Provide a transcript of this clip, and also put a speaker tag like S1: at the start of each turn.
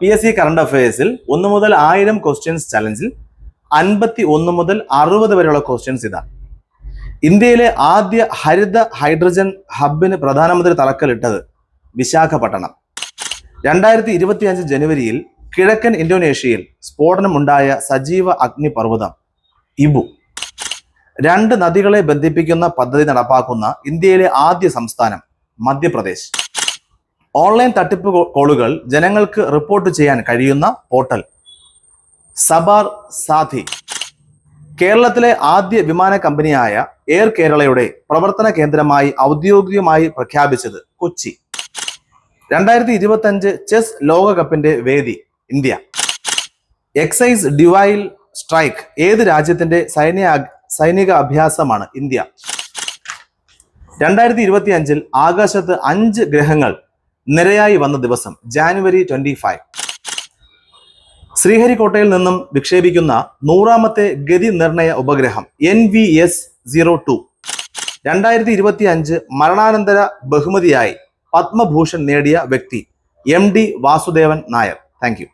S1: PSC current അഫയേഴ്സിൽ 1 മുതൽ 1000 questions ചലഞ്ചിൽ 51 മുതൽ 60 വരെയുള്ള ക്വസ്റ്റ്യൻസ് ഇതാണ്. ഇന്ത്യയിലെ ആദ്യ ഹരിത ഹൈഡ്രജൻ ഹബിന് പ്രധാനമന്ത്രി തറക്കല്ലിട്ടത് വിശാഖപട്ടണം. 2025 ജനുവരിയിൽ കിഴക്കൻ ഇന്തോനേഷ്യയിൽ സ്ഫോടനമുണ്ടായ സജീവ അഗ്നിപർവ്വതം ഇബു. 2 നദികളെ ബന്ധിപ്പിക്കുന്ന പദ്ധതി നടപ്പാക്കുന്ന ഇന്ത്യയിലെ ആദ്യ സംസ്ഥാനം മധ്യപ്രദേശ്. ഓൺലൈൻ തട്ടിപ്പ് കോളുകൾ ജനങ്ങൾക്ക് റിപ്പോർട്ട് ചെയ്യാൻ കഴിയുന്ന പോർട്ടൽ സബാർ സാഥി. കേരളത്തിലെ ആദ്യ വിമാന കമ്പനിയായ എയർ കേരളയുടെ പ്രവർത്തന കേന്ദ്രമായി ഔദ്യോഗികമായി പ്രഖ്യാപിച്ചത് കൊച്ചി. 2025 ചെസ് ലോകകപ്പിന്റെ വേദി ഇന്ത്യ. എക്സൈസ് ഡ്യുവൈൽ സ്ട്രൈക്ക് ഏത് രാജ്യത്തിന്റെ സൈനിക അഭ്യാസമാണ്? ഇന്ത്യ. 2025 ആകാശത്ത് 5 ഗ്രഹങ്ങൾ നിരയായി വന്ന ദിവസം ജാനുവരി 25. ശ്രീഹരിക്കോട്ടയിൽ നിന്നും വിക്ഷേപിക്കുന്ന 100ാമത്തെ ഗതി നിർണയ ഉപഗ്രഹം NVS-02. 2025 മരണാനന്തര ബഹുമതിയായി പത്മഭൂഷൺ നേടിയ വ്യക്തി MD Vasudevan Nair. Thank you.